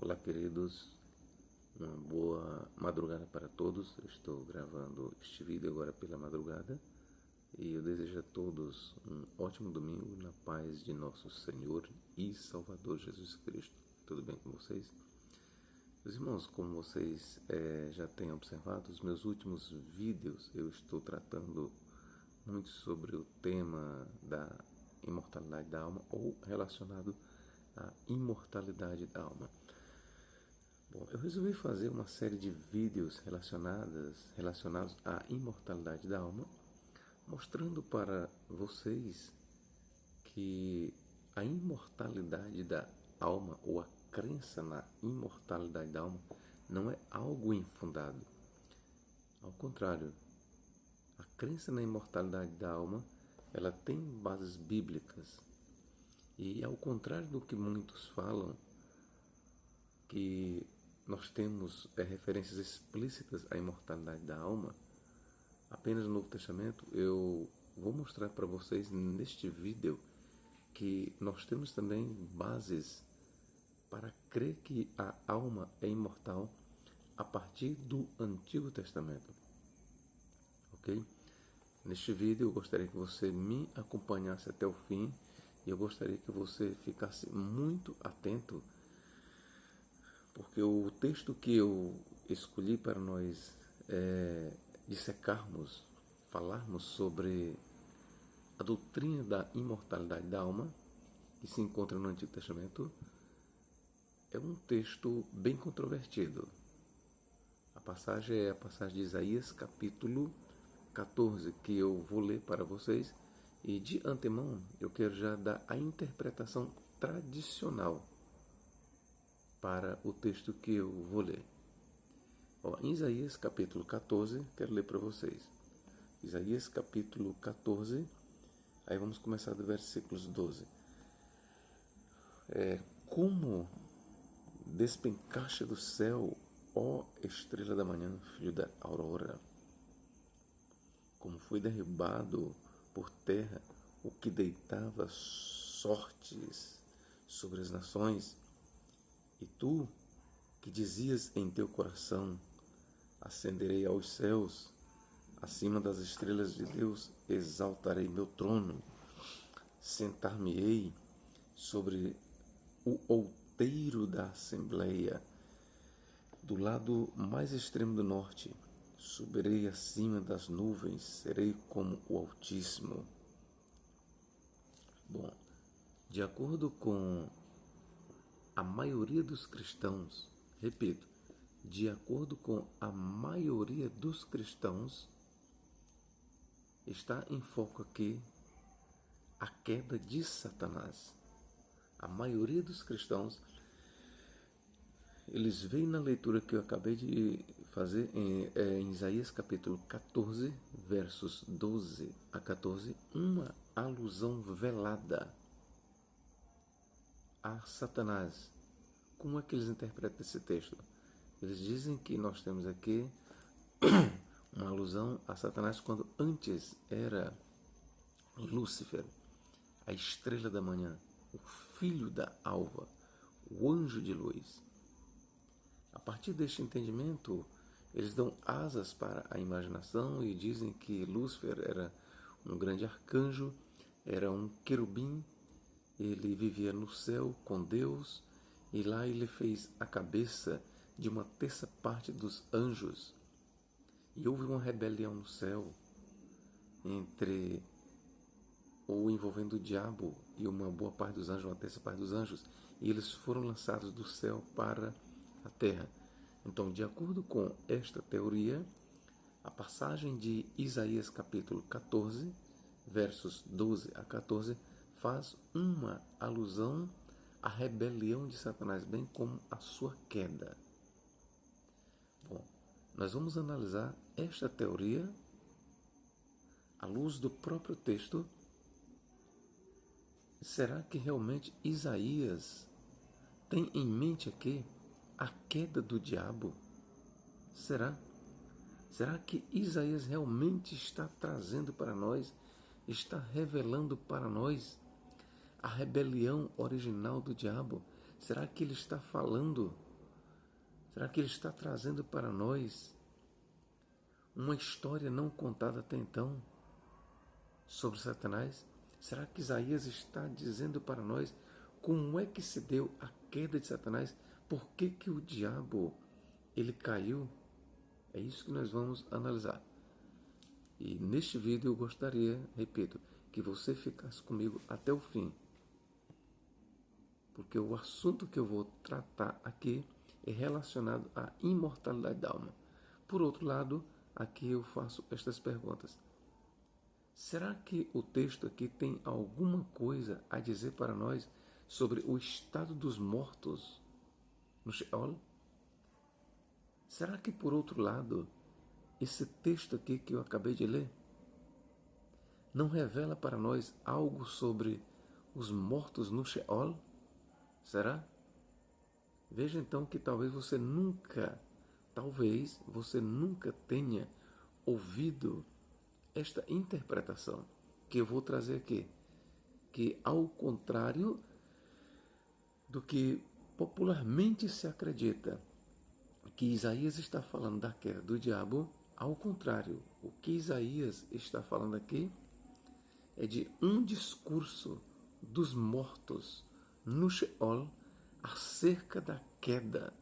Olá, queridos, uma boa madrugada para todos. Eu estou gravando este vídeo agora pela madrugada e eu desejo a todos um ótimo domingo na paz de nosso Senhor e Salvador Jesus Cristo. Tudo bem com vocês? Meus irmãos, como vocês já têm observado, os meus últimos vídeos eu estou tratando muito sobre o tema da imortalidade da alma ou relacionado à imortalidade da alma. Bom, eu resolvi fazer uma série de vídeos relacionados à imortalidade da alma, mostrando para vocês que a imortalidade da alma ou a crença na imortalidade da alma não é algo infundado. Ao contrário, a crença na imortalidade da alma, ela tem bases bíblicas. E ao contrário do que muitos falam, que nós temos referências explícitas à imortalidade da alma, apenas no Novo Testamento, eu vou mostrar para vocês neste vídeo que nós temos também bases para crer que a alma é imortal a partir do Antigo Testamento. Ok? Neste vídeo eu gostaria que você me acompanhasse até o fim e eu gostaria que você ficasse muito atento, porque o texto que eu escolhi para nós dissecarmos, falarmos sobre a doutrina da imortalidade da alma, que se encontra no Antigo Testamento, é um texto bem controvertido. A passagem é a passagem de Isaías, capítulo 14, que eu vou ler para vocês. E de antemão, eu quero já dar a interpretação tradicional para o texto que eu vou ler. Em Isaías capítulo 14, quero ler para vocês. Isaías capítulo 14, aí vamos começar do versículos 12. Como despencaste do céu, ó estrela da manhã, filho da aurora, como foi derribado por terra o que deitava sortes sobre as nações, e tu, que dizias em teu coração, ascenderei aos céus, acima das estrelas de Deus, exaltarei meu trono, sentar-me-ei sobre o outeiro da assembleia, do lado mais extremo do norte, subirei acima das nuvens, serei como o Altíssimo. Bom, de acordo com a maioria dos cristãos, repito, de acordo com a maioria dos cristãos, está em foco aqui a queda de Satanás. A maioria dos cristãos, eles veem na leitura que eu acabei de fazer em Isaías capítulo 14, versos 12 a 14, uma alusão velada a Satanás. Como é que eles interpretam esse texto? Eles dizem que nós temos aqui uma alusão a Satanás quando antes era Lúcifer, a estrela da manhã, o filho da alva, o anjo de luz. A partir deste entendimento, eles dão asas para a imaginação e dizem que Lúcifer era um grande arcanjo, era um querubim, ele vivia no céu com Deus e lá ele fez a cabeça de uma terça parte dos anjos. E houve uma rebelião no céu envolvendo o diabo e uma boa parte dos anjos, uma terça parte dos anjos, e eles foram lançados do céu para a terra. Então, de acordo com esta teoria, a passagem de Isaías capítulo 14, versos 12 a 14, faz uma alusão à rebelião de Satanás, bem como à sua queda. Bom, nós vamos analisar esta teoria à luz do próprio texto. Será que realmente Isaías tem em mente aqui a queda do diabo? Será? Será que Isaías realmente está trazendo para nós, está revelando para nós a rebelião original do diabo? Será que ele está falando Será que ele está trazendo para nós uma história não contada até então sobre Satanás? Será que Isaías está dizendo para nós como é que se deu a queda de Satanás? Por que que o diabo ele caiu? É isso que nós vamos analisar. E neste vídeo eu gostaria, repito, que você ficasse comigo até o fim. Porque o assunto que eu vou tratar aqui é relacionado à imortalidade da alma. Por outro lado, aqui eu faço estas perguntas. Será que o texto aqui tem alguma coisa a dizer para nós sobre o estado dos mortos no Sheol? Será que, por outro lado, esse texto aqui que eu acabei de ler não revela para nós algo sobre os mortos no Sheol? Será? Veja então que talvez você nunca tenha ouvido esta interpretação que eu vou trazer aqui, que ao contrário do que popularmente se acredita, que Isaías está falando da queda do diabo, ao contrário, o que Isaías está falando aqui é de um discurso dos mortos no Sheol acerca da queda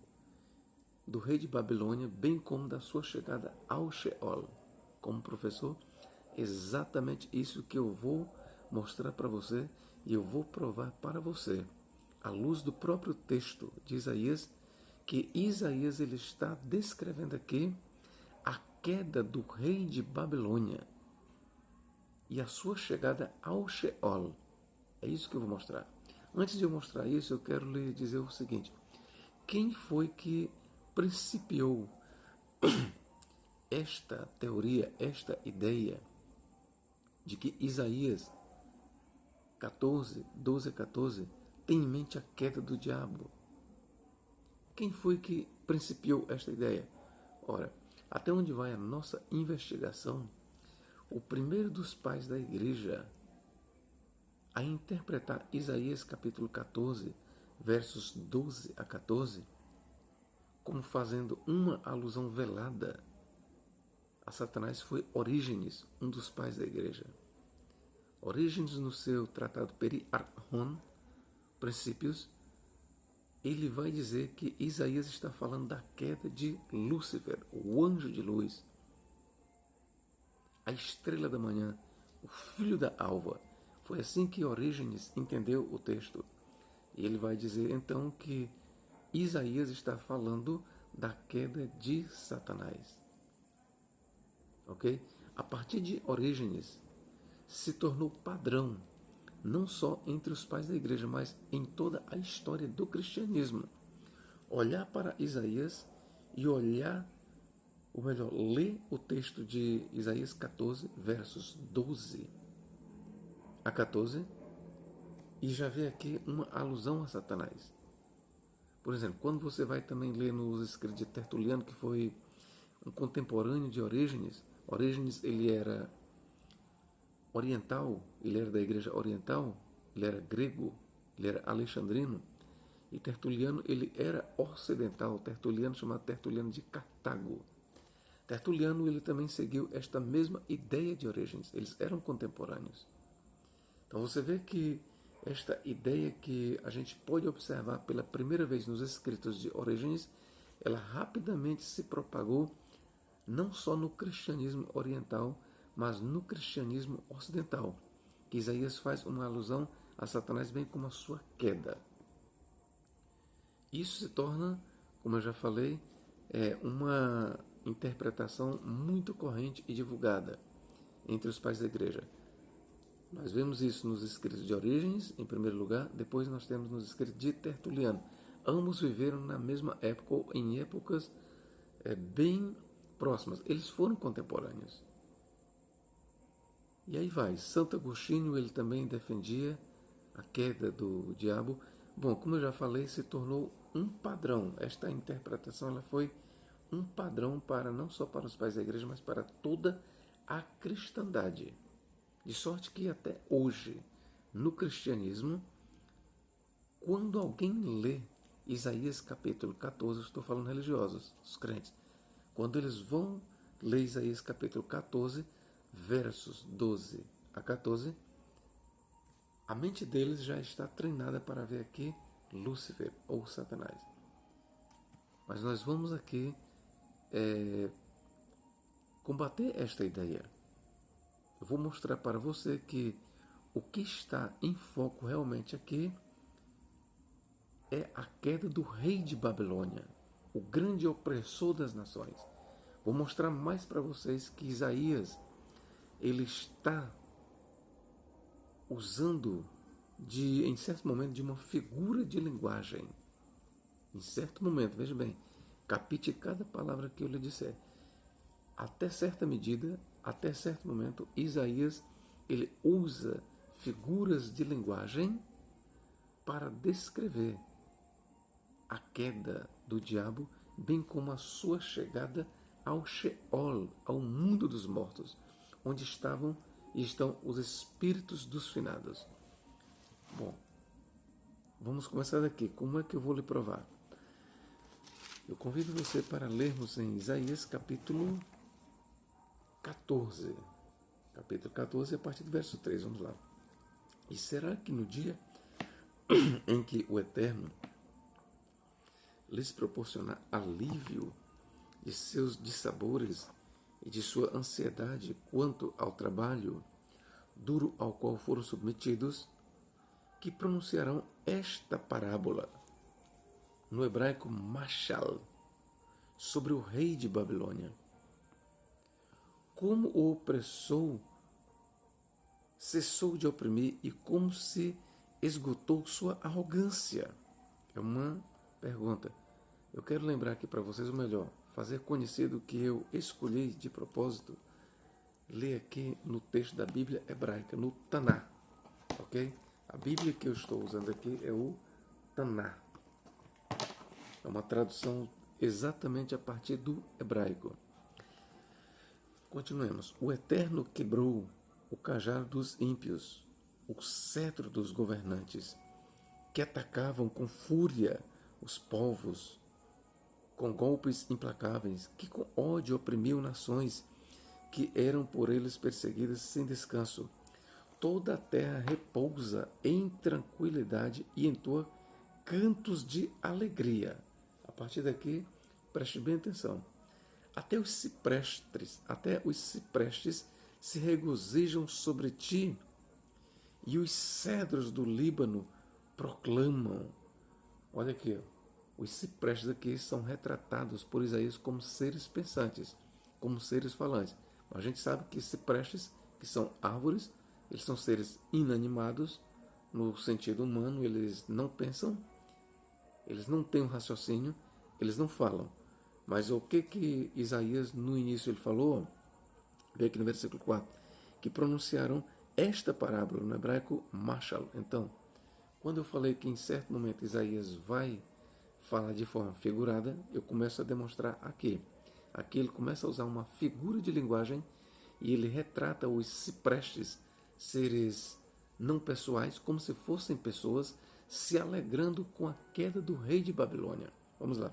do rei de Babilônia, bem como da sua chegada ao Sheol. Como professor, exatamente isso que eu vou mostrar para você e eu vou provar para você, à luz do próprio texto de Isaías, que Isaías ele está descrevendo aqui a queda do rei de Babilônia e a sua chegada ao Sheol. É isso que eu vou mostrar. Antes de eu mostrar isso, eu quero lhe dizer o seguinte: quem foi que principiou esta teoria, esta ideia de que Isaías 14, 12 a 14 tem em mente a queda do diabo? Quem foi que principiou esta ideia? Ora, até onde vai a nossa investigação, o primeiro dos pais da igreja a interpretar Isaías capítulo 14, versos 12 a 14, como fazendo uma alusão velada a Satanás foi Orígenes, um dos pais da igreja. Orígenes, no seu tratado Periarchon, Princípios, ele vai dizer que Isaías está falando da queda de Lúcifer, o anjo de luz, a estrela da manhã, o filho da alva. Foi assim que Orígenes entendeu o texto. E ele vai dizer então que Isaías está falando da queda de Satanás. Ok? A partir de Orígenes, se tornou padrão, não só entre os pais da igreja, mas em toda a história do cristianismo, olhar para Isaías e ler o texto de Isaías 14, versos 12 a 14, e já vê aqui uma alusão a Satanás. Por exemplo, quando você vai também ler nos escritos de Tertuliano, que foi um contemporâneo de Orígenes, Orígenes ele era oriental, ele era da igreja oriental, ele era grego, ele era alexandrino, e Tertuliano ele era ocidental, Tertuliano chamado Tertuliano de Cartago. Tertuliano ele também seguiu esta mesma ideia de Orígenes, eles eram contemporâneos. Então você vê que esta ideia que a gente pode observar pela primeira vez nos escritos de Orígenes, ela rapidamente se propagou não só no cristianismo oriental, mas no cristianismo ocidental, que Isaías faz uma alusão a Satanás bem como a sua queda. Isso se torna, como eu já falei, uma interpretação muito corrente e divulgada entre os pais da igreja. Nós vemos isso nos escritos de Orígenes, em primeiro lugar, depois nós temos nos escritos de Tertuliano. Ambos viveram na mesma época ou em épocas bem próximas. Eles foram contemporâneos. E aí vai, Santo Agostinho, ele também defendia a queda do diabo. Bom, como eu já falei, se tornou um padrão. Esta interpretação ela foi um padrão para não só para os pais da igreja, mas para toda a cristandade. De sorte que até hoje, no cristianismo, quando alguém lê Isaías capítulo 14, estou falando religiosos, os crentes. Quando eles vão ler Isaías capítulo 14, versos 12 a 14, a mente deles já está treinada para ver aqui Lúcifer ou Satanás. Mas nós vamos aqui combater esta ideia. Eu vou mostrar para você que o que está em foco realmente aqui é a queda do rei de Babilônia, o grande opressor das nações. Vou mostrar mais para vocês que Isaías ele está usando em certo momento de uma figura de linguagem. Em certo momento, veja bem, capite cada palavra que eu lhe disser. Até certa medida, até certo momento, Isaías ele usa figuras de linguagem para descrever a queda do diabo, bem como a sua chegada ao Sheol, ao mundo dos mortos, onde estavam e estão os espíritos dos finados. Bom, vamos começar daqui. Como é que eu vou lhe provar? Eu convido você para lermos em Isaías capítulo 14. Capítulo 14, a partir do verso 3. Vamos lá. E será que no dia em que o Eterno lhes proporcionar alívio de seus dissabores e de sua ansiedade quanto ao trabalho duro ao qual foram submetidos, que pronunciarão esta parábola, no hebraico mashal, sobre o rei de Babilônia. Como o opressor cessou de oprimir e como se esgotou sua arrogância. É uma pergunta. Eu quero lembrar aqui para vocês o melhor, fazer conhecido que eu escolhi de propósito ler aqui no texto da Bíblia hebraica, no Taná, ok? A Bíblia que eu estou usando aqui é o Taná. É uma tradução exatamente a partir do hebraico. Continuemos. O Eterno quebrou o cajado dos ímpios, o cetro dos governantes, que atacavam com fúria os povos, com golpes implacáveis, que com ódio oprimiam nações que eram por eles perseguidas sem descanso. Toda a terra repousa em tranquilidade e entoa cantos de alegria. A partir daqui, preste bem atenção. Até os ciprestes se regozijam sobre ti, e os cedros do Líbano proclamam. Olha aqui, os ciprestes aqui são retratados por Isaías como seres pensantes, como seres falantes. A gente sabe que ciprestes, que são árvores, eles são seres inanimados, no sentido humano, eles não pensam, eles não têm um raciocínio, eles não falam. Mas o que Isaías no início ele falou? Vê aqui no versículo 4, que pronunciaram esta parábola, no hebraico mashal. Então, quando eu falei que em certo momento Isaías vai falar de forma figurada, eu começo a demonstrar aqui. Aqui ele começa a usar uma figura de linguagem e ele retrata os ciprestes, seres não pessoais, como se fossem pessoas, se alegrando com a queda do rei de Babilônia. Vamos lá.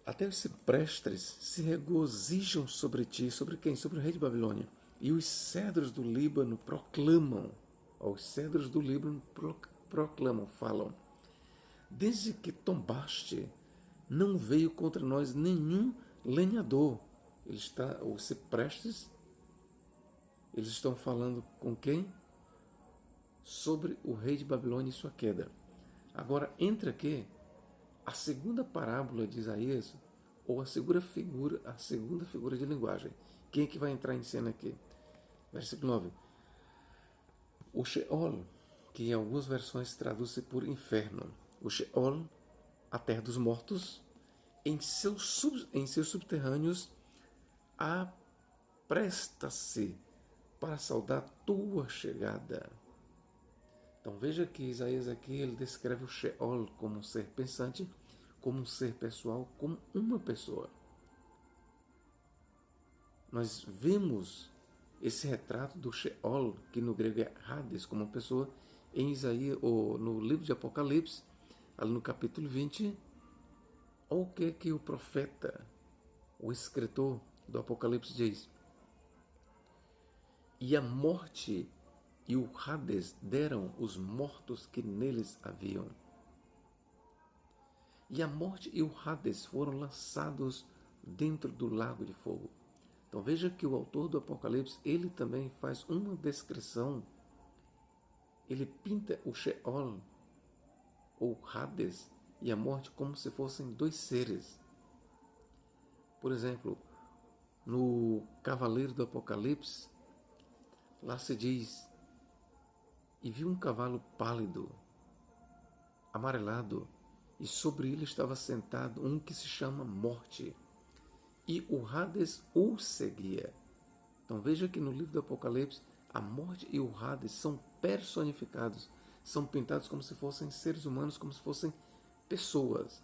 Até os ciprestes se regozijam sobre ti. Sobre quem? Sobre o rei de Babilônia. E os cedros do Líbano proclamam. Os cedros do Líbano proclamam, falam. Desde que tombaste, não veio contra nós nenhum lenhador. Os ciprestes, eles estão falando com quem? Sobre o rei de Babilônia e sua queda. Agora, entra aqui a segunda parábola de Isaías, ou a segunda figura de linguagem. Quem é que vai entrar em cena aqui? Versículo 9. O Sheol, que em algumas versões traduz-se por inferno. O Sheol, a terra dos mortos, em seus subterrâneos, apresta-se para saudar tua chegada. Então veja que Isaías aqui ele descreve o Sheol como um ser pensante, como um ser pessoal, como uma pessoa. Nós vemos esse retrato do Sheol, que no grego é Hades, como uma pessoa, em Isaías, ou no livro de Apocalipse, ali no capítulo 20, olha o que o profeta, o escritor do Apocalipse diz. E a morte e o Hades deram os mortos que neles haviam. E a morte e o Hades foram lançados dentro do lago de fogo. Então veja que o autor do Apocalipse, ele também faz uma descrição. Ele pinta o Sheol, ou Hades, e a morte como se fossem dois seres. Por exemplo, no Cavaleiro do Apocalipse, lá se diz: e viu um cavalo pálido, amarelado, e sobre ele estava sentado um que se chama Morte, e o Hades o seguia. Então veja que no livro do Apocalipse, a morte e o Hades são personificados, são pintados como se fossem seres humanos, como se fossem pessoas.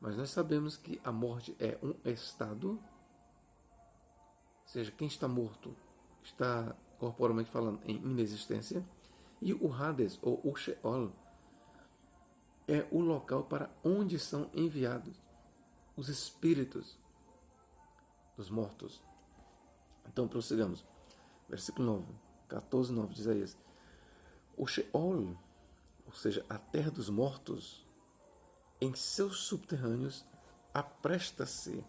Mas nós sabemos que a morte é um estado, ou seja, quem está morto está, corporalmente falando, em inexistência, e o Hades, ou o Sheol, é o local para onde são enviados os espíritos dos mortos. Então prossigamos. Versículo 9, 14, 9 de Isaías. O Sheol, ou seja, a terra dos mortos, em seus subterrâneos, apresta-se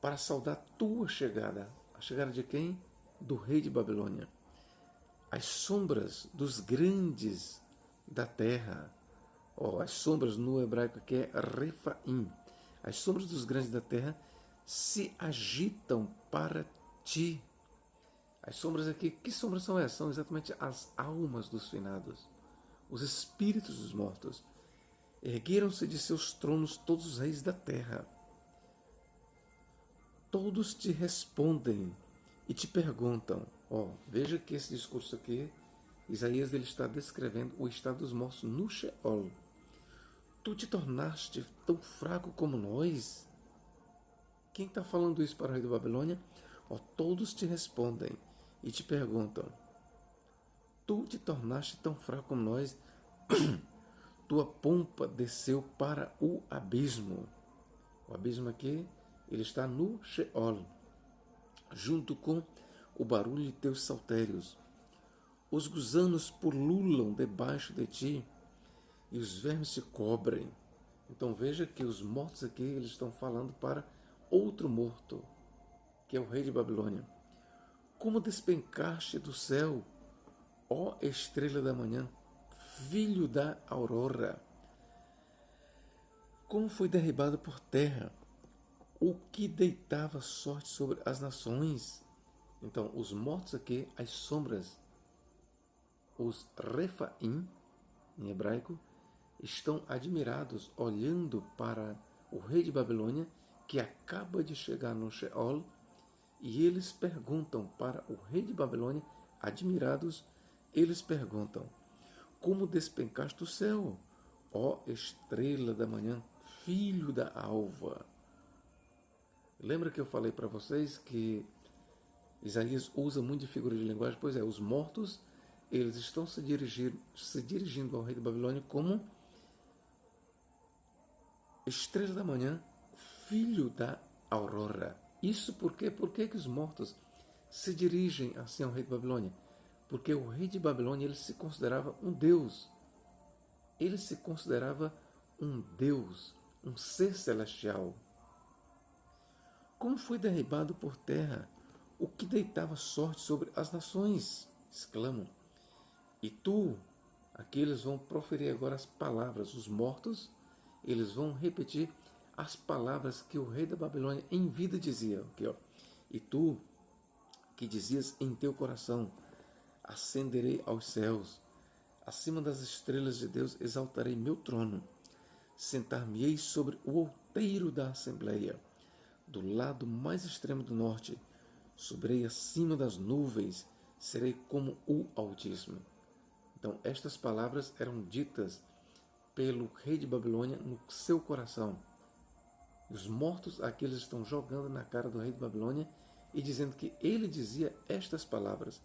para saudar tua chegada. A chegada de quem? Do rei de Babilônia. As sombras dos grandes da terra, as sombras no hebraico que é Refaim, as sombras dos grandes da terra se agitam para ti. As sombras aqui, que sombras são essas? São exatamente as almas dos finados, os espíritos dos mortos. Ergueram-se de seus tronos todos os reis da terra. Todos te respondem e te perguntam. Veja que esse discurso aqui, Isaías ele está descrevendo o estado dos mortos no Sheol. Tu te tornaste tão fraco como nós? Quem está falando isso para o rei da Babilônia? Todos te respondem e te perguntam. Tu te tornaste tão fraco como nós? Tua pompa desceu para o abismo. O abismo aqui, ele está no Sheol, junto com o barulho de teus saltérios. Os gusanos pululam debaixo de ti e os vermes te cobrem. Então veja que os mortos aqui, eles estão falando para outro morto, que é o rei de Babilônia. Como despencaste do céu, ó estrela da manhã, filho da aurora. Como foi derribado por terra o que deitava sorte sobre as nações. Então, os mortos aqui, as sombras, os Refaim, em hebraico, estão admirados, olhando para o rei de Babilônia, que acaba de chegar no Sheol, e eles perguntam para o rei de Babilônia, admirados, eles perguntam: como despencaste do céu, ó estrela da manhã, filho da alva? Lembra que eu falei para vocês que Isaías usa muito de figura de linguagem? Pois é, os mortos, eles estão se dirigindo ao rei de Babilônia como estrela da manhã, filho da aurora. Isso por quê? Por que os mortos se dirigem assim ao rei de Babilônia? Porque o rei de Babilônia, ele se considerava um deus. Ele se considerava um deus, um ser celestial. Como foi derribado por terra o que deitava sorte sobre as nações? Exclamam. E tu, aqui eles vão proferir agora as palavras, os mortos, eles vão repetir as palavras que o rei da Babilônia em vida dizia. Aqui, e tu, que dizias em teu coração, ascenderei aos céus, acima das estrelas de Deus exaltarei meu trono, sentar-me-ei sobre o outeiro da assembleia, do lado mais extremo do norte, subirei acima das nuvens, serei como o Altíssimo. Então, estas palavras eram ditas pelo rei de Babilônia no seu coração. Os mortos aqui eles estão jogando na cara do rei de Babilônia e dizendo que ele dizia estas palavras.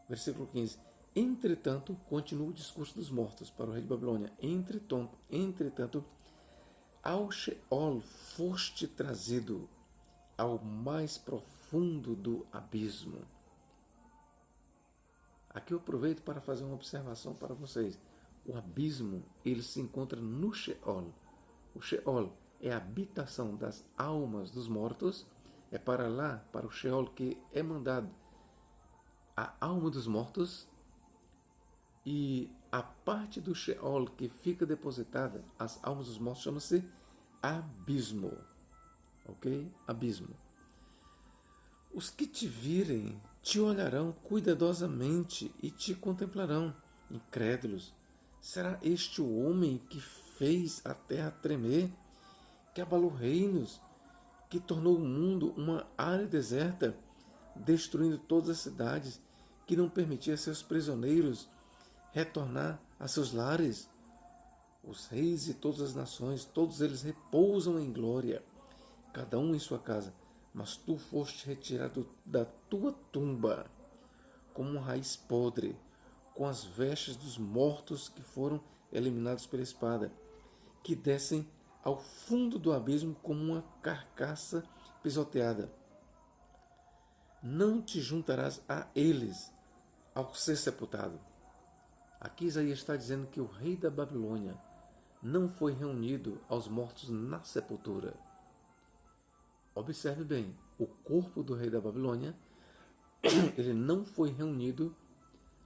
Versículo 15. Entretanto, continua o discurso dos mortos para o rei de Babilônia. Entretanto, ao Sheol foste trazido, ao mais profundo do abismo. Aqui eu aproveito para fazer uma observação para vocês. O abismo, ele se encontra no Sheol. O Sheol é a habitação das almas dos mortos. É para lá, para o Sheol, que é mandado a alma dos mortos. E a parte do Sheol que fica depositada, as almas dos mortos, chama-se abismo. Ok? Abismo. Os que te virem te olharão cuidadosamente e te contemplarão, incrédulos. Será este o homem que fez a terra tremer, que abalou reinos, que tornou o mundo uma área deserta, destruindo todas as cidades, que não permitia a seus prisioneiros retornar a seus lares? Os reis de todas as nações, todos eles repousam em glória, cada um em sua casa. Mas tu foste retirado da tua tumba, como uma raiz podre, com as vestes dos mortos que foram eliminados pela espada, que descem ao fundo do abismo como uma carcaça pisoteada. Não te juntarás a eles ao ser sepultado. Aqui Isaías está dizendo que o rei da Babilônia não foi reunido aos mortos na sepultura. Observe bem, o corpo do rei da Babilônia, ele não foi reunido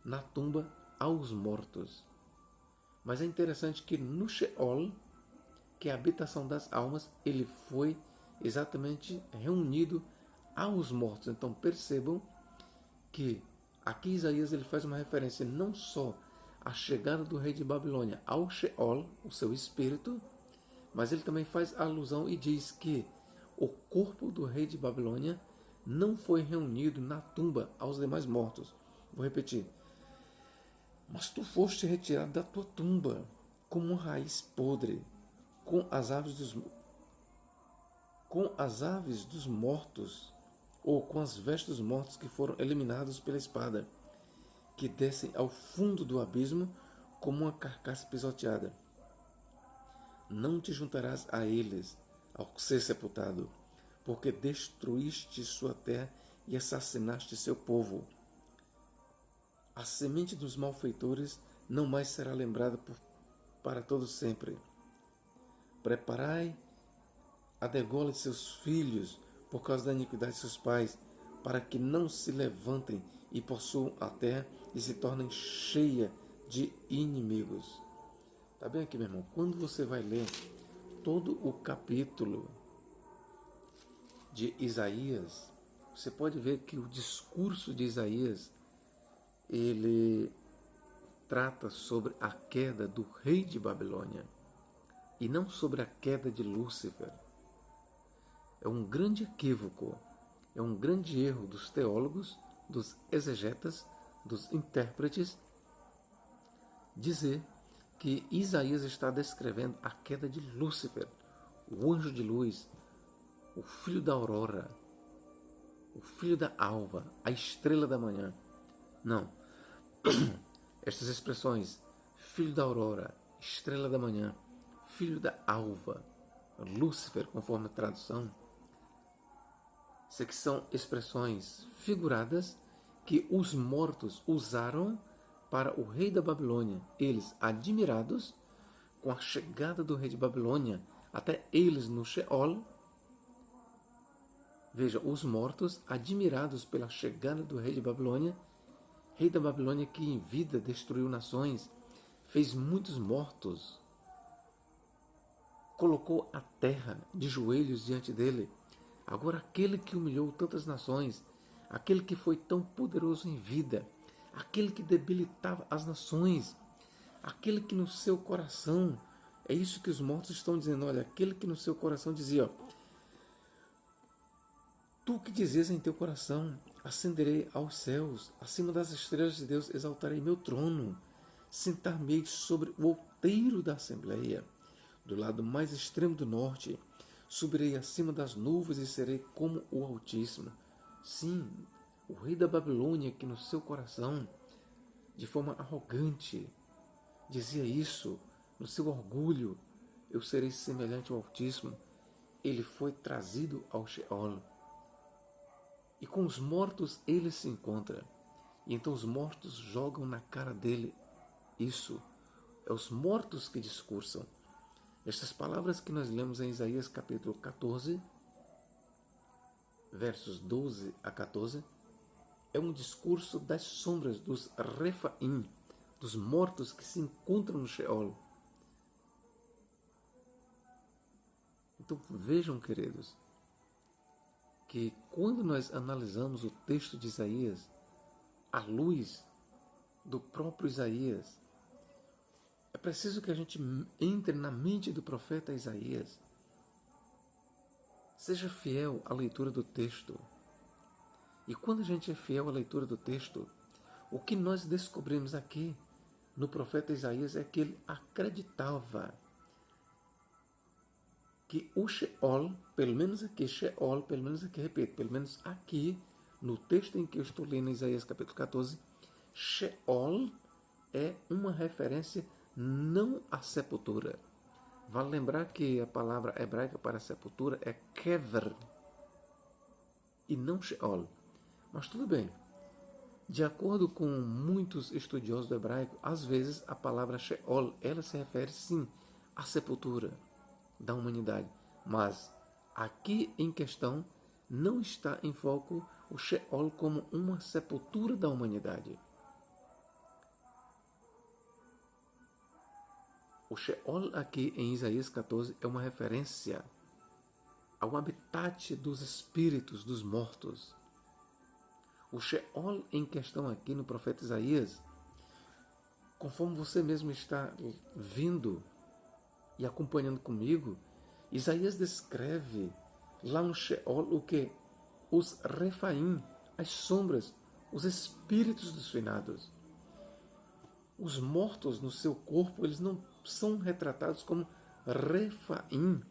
na tumba aos mortos. Mas é interessante que no Sheol, que é a habitação das almas, ele foi exatamente reunido aos mortos. Então percebam que aqui Isaías ele faz uma referência não só à chegada do rei de Babilônia ao Sheol, o seu espírito, mas ele também faz alusão e diz que o corpo do rei de Babilônia não foi reunido na tumba aos demais mortos. Vou repetir. Mas tu foste retirado da tua tumba como uma raiz podre, com as aves dos mortos, ou com as vestes dos mortos que foram eliminados pela espada, que descem ao fundo do abismo como uma carcaça pisoteada. Não te juntarás a eles ao ser sepultado, porque destruíste sua terra e assassinaste seu povo. A semente dos malfeitores não mais será lembrada para todo sempre. Preparai a degola de seus filhos por causa da iniquidade de seus pais, para que não se levantem e possuam a terra e se tornem cheia de inimigos. Tá bem aqui, meu irmão? Quando você vai ler todo o capítulo de Isaías, você pode ver que o discurso de Isaías, ele trata sobre a queda do rei de Babilônia e não sobre a queda de Lúcifer. É um grande equívoco, é um grande erro dos teólogos, dos exegetas, dos intérpretes, dizer que Isaías está descrevendo a queda de Lúcifer, o anjo de luz, o filho da aurora, o filho da alva, a estrela da manhã. Não. Estas expressões, filho da aurora, estrela da manhã, filho da alva, Lúcifer, conforme a tradução, isso aqui são expressões figuradas que os mortos usaram para o rei da Babilônia. Eles, admirados com a chegada do rei de Babilônia, até eles no Sheol. Veja, os mortos, admirados pela chegada do rei de Babilônia, rei da Babilônia que em vida destruiu nações, fez muitos mortos, colocou a terra de joelhos diante dele. Agora aquele que humilhou tantas nações, aquele que foi tão poderoso em vida, aquele que debilitava as nações, aquele que no seu coração, é isso que os mortos estão dizendo, olha, aquele que no seu coração dizia, tu que dizias em teu coração, ascenderei aos céus, acima das estrelas de Deus exaltarei meu trono, sentar-me sobre o outeiro da assembleia, do lado mais extremo do norte, subirei acima das nuvens e serei como o Altíssimo. Sim, o rei da Babilônia que no seu coração de forma arrogante, dizia isso no seu orgulho: eu serei semelhante ao Altíssimo. Ele foi trazido ao Sheol. E com os mortos ele se encontra. E então os mortos jogam na cara dele isso. É os mortos que discursam. Estas palavras que nós lemos em Isaías capítulo 14, versos 12 a 14, é um discurso das sombras, dos Refaim, dos mortos que se encontram no Sheol. Então vejam, queridos, que quando nós analisamos o texto de Isaías, à luz do próprio Isaías, é preciso que a gente entre na mente do profeta Isaías. Seja fiel à leitura do texto. E quando a gente é fiel à leitura do texto, o que nós descobrimos aqui no profeta Isaías é que ele acreditava que o Sheol, pelo menos aqui, repito, pelo menos aqui, no texto em que eu estou lendo, Isaías capítulo 14, Sheol é uma referência não à sepultura. Vale lembrar que a palavra hebraica para sepultura é kever e não Sheol. Mas tudo bem. De acordo com muitos estudiosos do hebraico, às vezes a palavra Sheol, ela se refere sim à sepultura da humanidade. Mas aqui em questão não está em foco o Sheol como uma sepultura da humanidade. O Sheol aqui em Isaías 14 é uma referência ao habitat dos espíritos dos mortos. O Sheol em questão aqui no profeta Isaías, conforme você mesmo está vindo e acompanhando comigo, Isaías descreve lá no Sheol o que? Os Refaim, as sombras, os espíritos dos finados. Os mortos no seu corpo, eles não são retratados como Refaim.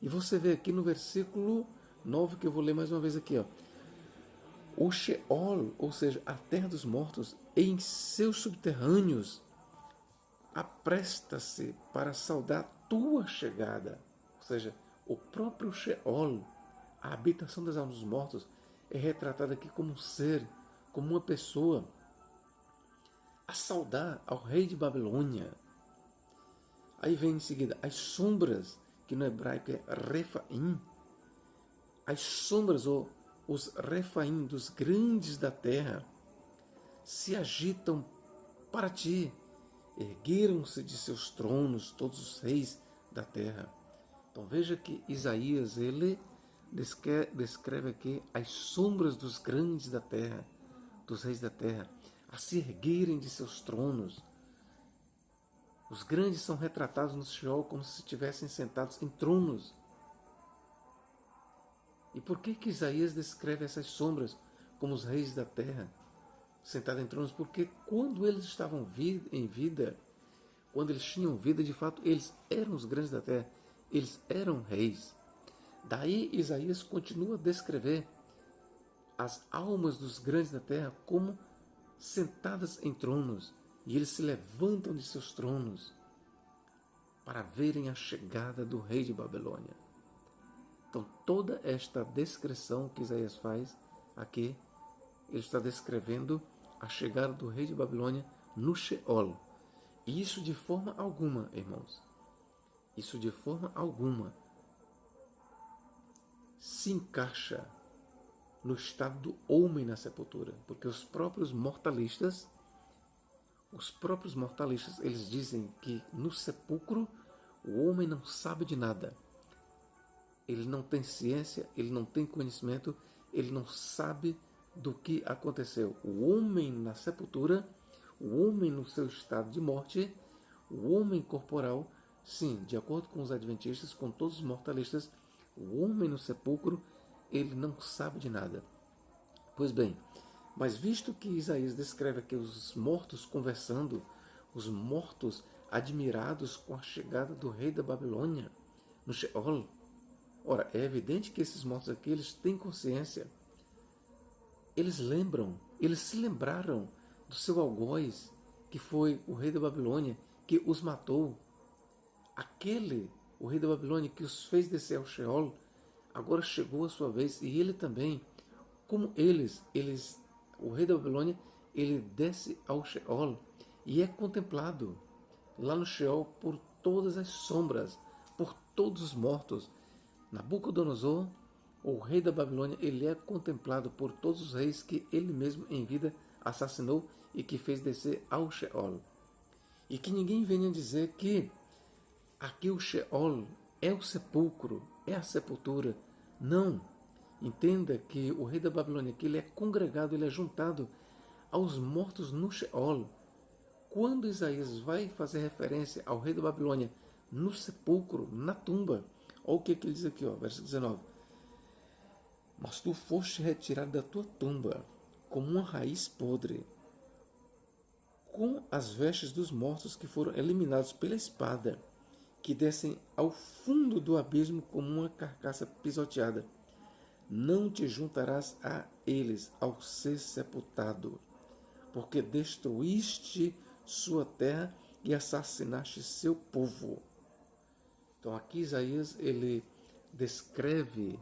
E você vê aqui no versículo 9, que eu vou ler mais uma vez aqui, ó. O Sheol, ou seja, a terra dos mortos, em seus subterrâneos, apresta-se para saudar tua chegada. Ou seja, o próprio Sheol, a habitação das almas dos mortos, é retratada aqui como um ser, como uma pessoa, a saudar ao rei de Babilônia. Aí vem em seguida as sombras, que no hebraico é Refaim, as sombras ou os Refaim dos grandes da terra se agitam para ti. Ergueram-se de seus tronos todos os reis da terra. Então veja que Isaías, ele descreve aqui as sombras dos grandes da terra, dos reis da terra, a se erguerem de seus tronos. Os grandes são retratados no Sheol como se estivessem sentados em tronos. E por que Isaías descreve essas sombras como os reis da terra, sentados em tronos? Porque quando eles estavam em vida, quando eles tinham vida, de fato, eles eram os grandes da terra, eles eram reis. Daí Isaías continua a descrever as almas dos grandes da terra como sentadas em tronos, e eles se levantam de seus tronos para verem a chegada do rei de Babilônia. Então, toda esta descrição que Isaías faz aqui, ele está descrevendo a chegada do rei de Babilônia no Sheol. E isso de forma alguma, irmãos, isso de forma alguma se encaixa no estado do homem na sepultura, porque os próprios mortalistas, eles dizem que no sepulcro o homem não sabe de nada. Ele não tem ciência, ele não tem conhecimento, ele não sabe do que aconteceu. O homem na sepultura, o homem no seu estado de morte, o homem corporal, sim, de acordo com os adventistas, com todos os mortalistas, o homem no sepulcro, ele não sabe de nada. Pois bem, mas visto que Isaías descreve aqui os mortos conversando, os mortos admirados com a chegada do rei da Babilônia no Sheol, ora, é evidente que esses mortos aqui, eles têm consciência. Eles lembram, eles se lembraram do seu algoz, que foi o rei da Babilônia, que os matou. Aquele, o rei da Babilônia, que os fez descer ao Sheol, agora chegou a sua vez, e ele também, como o rei da Babilônia, ele desce ao Sheol e é contemplado lá no Sheol por todas as sombras, por todos os mortos. Nabucodonosor, o rei da Babilônia, ele é contemplado por todos os reis que ele mesmo em vida assassinou e que fez descer ao Sheol. E que ninguém venha dizer que aqui o Sheol é o sepulcro, é a sepultura. Não. Entenda que o rei da Babilônia, que ele é congregado, ele é juntado aos mortos no Sheol. Quando Isaías vai fazer referência ao rei da Babilônia no sepulcro, na tumba, olha o que ele diz aqui, verso 19. Mas tu foste retirado da tua tumba como uma raiz podre, com as vestes dos mortos que foram eliminados pela espada, que descem ao fundo do abismo como uma carcaça pisoteada. Não te juntarás a eles ao ser sepultado, porque destruíste sua terra e assassinaste seu povo. Então aqui Isaías ele descreve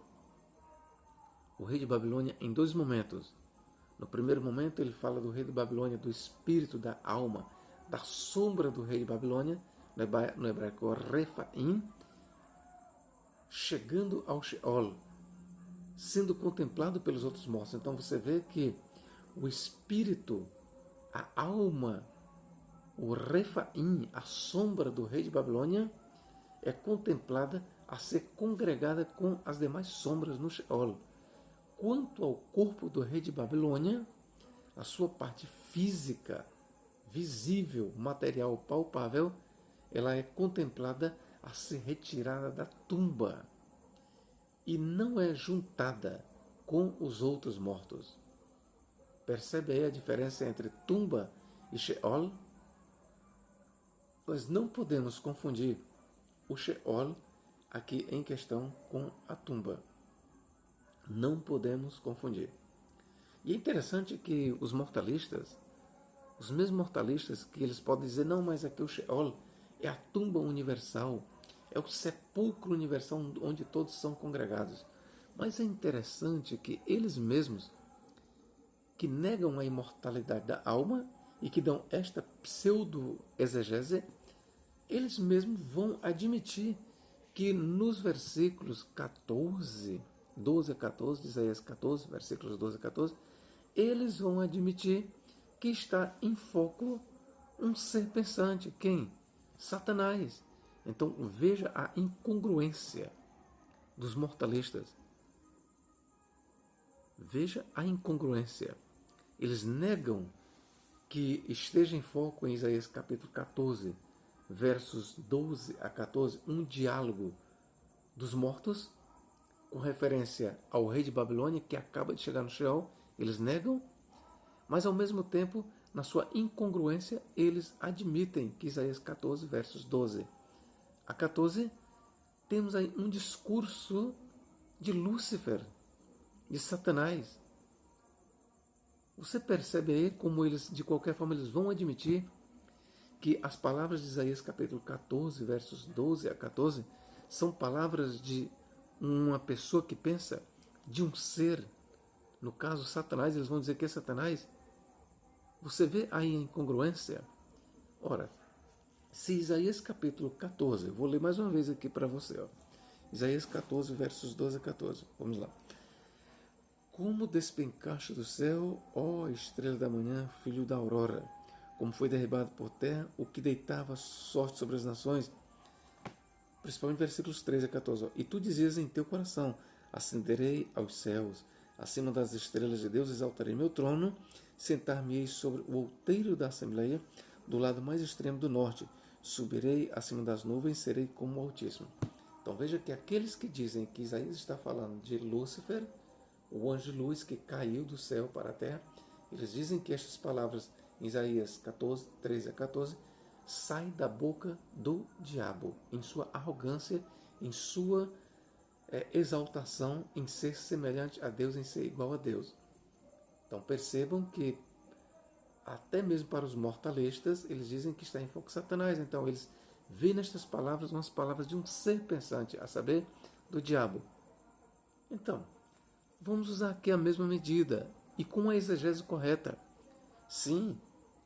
o rei de Babilônia em dois momentos. No primeiro momento ele fala do rei de Babilônia, do espírito, da alma, da sombra do rei de Babilônia, no hebraico Refaim, chegando ao Sheol, sendo contemplado pelos outros mortos. Então você vê que o espírito, a alma, o Refaim, a sombra do rei de Babilônia, é contemplada a ser congregada com as demais sombras no Sheol. Quanto ao corpo do rei de Babilônia, a sua parte física, visível, material, palpável, ela é contemplada a ser retirada da tumba e não é juntada com os outros mortos. Percebe aí a diferença entre tumba e Sheol? Nós não podemos confundir o Sheol aqui em questão com a tumba. Não podemos confundir. E é interessante que os mortalistas, os mesmos mortalistas, que eles podem dizer, não, mas aqui o Sheol é a tumba universal, é o sepulcro universal onde todos são congregados. Mas é interessante que eles mesmos, que negam a imortalidade da alma e que dão esta pseudo-exegese, eles mesmos vão admitir que nos versículos 12 a 14, de Isaías 14, versículos 12 a 14, eles vão admitir que está em foco um ser pensante. Quem? Satanás. Então veja a incongruência dos mortalistas. Veja a incongruência. Eles negam que esteja em foco em Isaías capítulo 14, versos 12 a 14, um diálogo dos mortos, com referência ao rei de Babilônia, que acaba de chegar no Sheol. Eles negam, mas ao mesmo tempo, na sua incongruência, eles admitem que Isaías 14, versos 12 a 14, temos aí um discurso de Lúcifer, de Satanás. Você percebe aí como eles, de qualquer forma, eles vão admitir que as palavras de Isaías capítulo 14, versos 12 a 14, são palavras de uma pessoa que pensa, de um ser. No caso, Satanás, eles vão dizer que é Satanás. Você vê aí a incongruência? Ora, se Isaías capítulo 14, vou ler mais uma vez aqui para você, Isaías 14, versos 12 a 14, vamos lá. Como despencaste do céu, ó estrela da manhã, filho da aurora, como foi derribado por terra o que deitava sorte sobre as nações, principalmente versículos 13 a 14. E tu dizias em teu coração, ascenderei aos céus, acima das estrelas de Deus exaltarei meu trono, sentar-me-ei sobre o outeiro da assembleia, do lado mais extremo do norte, subirei acima das nuvens, serei como o Altíssimo. Então veja que aqueles que dizem que Isaías está falando de Lúcifer, o anjo de luz que caiu do céu para a terra, eles dizem que estas palavras em Isaías 14, 13 a 14, saem da boca do diabo, em sua arrogância, em sua exaltação, em ser semelhante a Deus, em ser igual a Deus. Então percebam que até mesmo para os mortalistas, eles dizem que está em fogo Satanás. Então, eles veem nestas palavras umas palavras de um ser pensante, a saber, do diabo. Então, vamos usar aqui a mesma medida e com a exegese correta. Sim,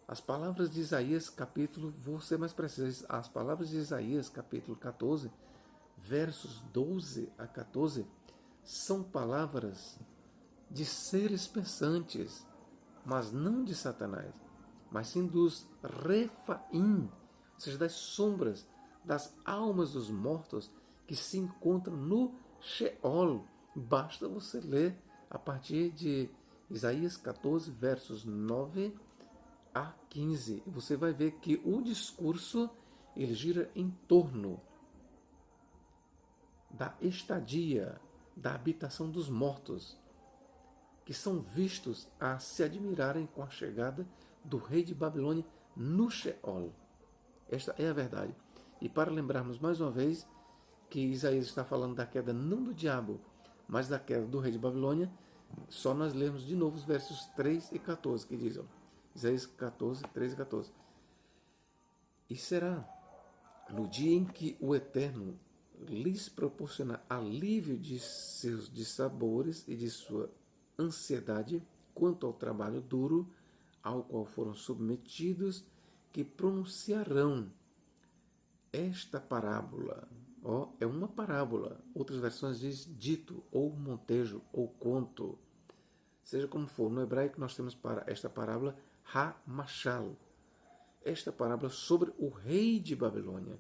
as palavras de Isaías capítulo, vou ser mais preciso, as palavras de Isaías capítulo 14, versos 12 a 14, são palavras de seres pensantes, mas não de Satanás, mas sim dos Refaim, ou seja, das sombras, das almas dos mortos que se encontram no Sheol. Basta você ler a partir de Isaías 14, versos 9 a 15. Você vai ver que o discurso ele gira em torno da estadia, da habitação dos mortos, que são vistos a se admirarem com a chegada do rei de Babilônia no Sheol. Esta é a verdade. E para lembrarmos mais uma vez que Isaías está falando da queda não do diabo, mas da queda do rei de Babilônia, só nós lemos de novo os versos 3 e 14, que dizem, Isaías 14, 13 e 14. E será no dia em que o Eterno lhes proporcionar alívio de seus dissabores e de sua ansiedade quanto ao trabalho duro ao qual foram submetidos, que pronunciarão esta parábola. É uma parábola. Outras versões diz dito, ou montejo, ou conto. Seja como for, no hebraico nós temos para esta parábola Ha-Mashal. Esta parábola sobre o rei de Babilônia,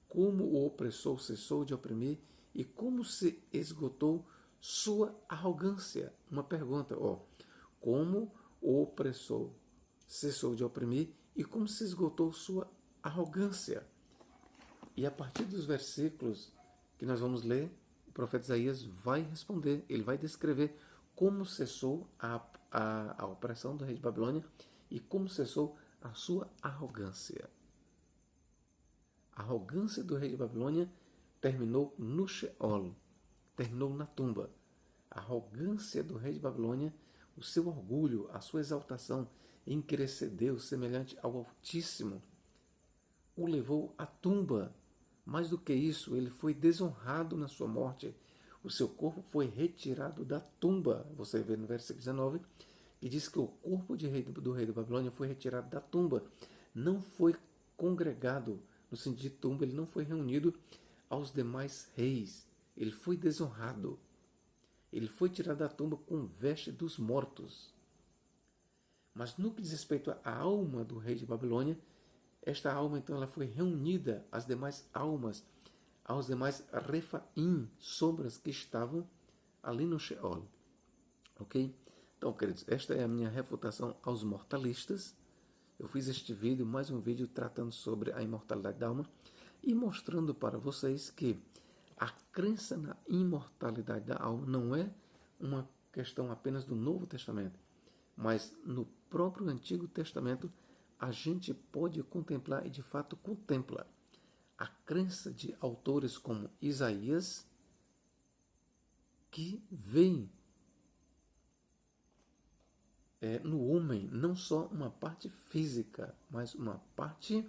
como o opressor cessou de oprimir e como se esgotou sua arrogância. Uma pergunta, como o opressor cessou de oprimir e como se esgotou sua arrogância. E a partir dos versículos que nós vamos ler, o profeta Isaías vai responder, ele vai descrever como cessou a opressão do rei de Babilônia e como cessou a sua arrogância. A arrogância do rei de Babilônia terminou no Sheol, terminou na tumba. A arrogância do rei de Babilônia, o seu orgulho, a sua exaltação em querer ser Deus semelhante ao Altíssimo, o levou à tumba. Mais do que isso, ele foi desonrado na sua morte. O seu corpo foi retirado da tumba. Você vê no versículo 19, que diz que o corpo do rei da Babilônia foi retirado da tumba. Não foi congregado, no sentido de tumba, ele não foi reunido aos demais reis. Ele foi desonrado. Ele foi tirado da tumba com veste dos mortos. Mas no que diz respeito à alma do rei de Babilônia, esta alma, então, ela foi reunida às demais almas, aos demais Refaim, sombras que estavam ali no Sheol. Ok? Então, queridos, esta é a minha refutação aos mortalistas. Eu fiz este vídeo, mais um vídeo tratando sobre a imortalidade da alma e mostrando para vocês que a crença na imortalidade da alma não é uma questão apenas do Novo Testamento, mas no próprio Antigo Testamento a gente pode contemplar e de fato contempla a crença de autores como Isaías, que veem no homem não só uma parte física, mas uma parte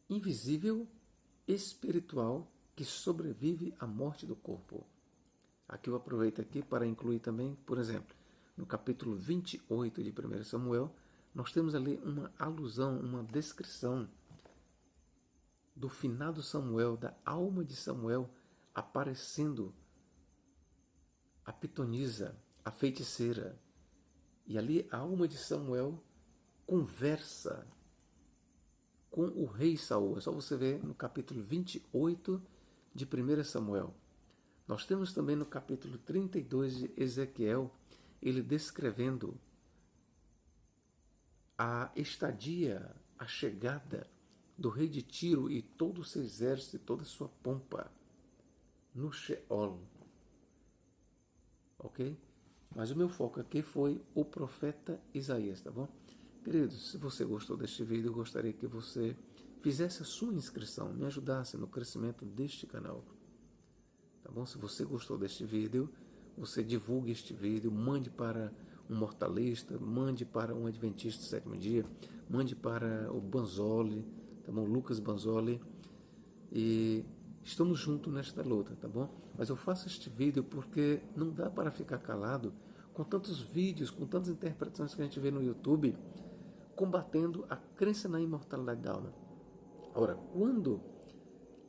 invisível, espiritual, que sobrevive à morte do corpo. Aqui eu aproveito aqui para incluir também, por exemplo, no capítulo 28 de 1 Samuel, nós temos ali uma alusão, uma descrição do finado Samuel, da alma de Samuel, aparecendo a pitonisa, a feiticeira. E ali a alma de Samuel conversa com o rei Saul. É só você ver no capítulo 28 de 1 Samuel. Nós temos também no capítulo 32 de Ezequiel, ele descrevendo a estadia, a chegada do rei de Tiro e todo o seu exército e toda a sua pompa no Sheol. Ok? Mas o meu foco aqui foi o profeta Isaías, tá bom? Queridos, se você gostou deste vídeo, eu gostaria que você fizesse a sua inscrição, me ajudasse no crescimento deste canal. Tá bom? Se você gostou deste vídeo, você divulgue este vídeo, mande para um mortalista, mande para um adventista do sétimo dia, mande para o Banzoli, tá bom? Lucas Banzoli. E estamos juntos nesta luta, tá bom? Mas eu faço este vídeo porque não dá para ficar calado com tantos vídeos, com tantas interpretações que a gente vê no YouTube, combatendo a crença na imortalidade da alma. Ora, quando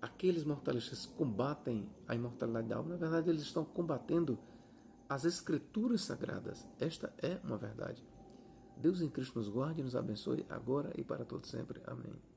aqueles mortalistas combatem a imortalidade da alma, na verdade eles estão combatendo as escrituras sagradas. Esta é uma verdade. Deus em Cristo nos guarde e nos abençoe agora e para todo sempre. Amém.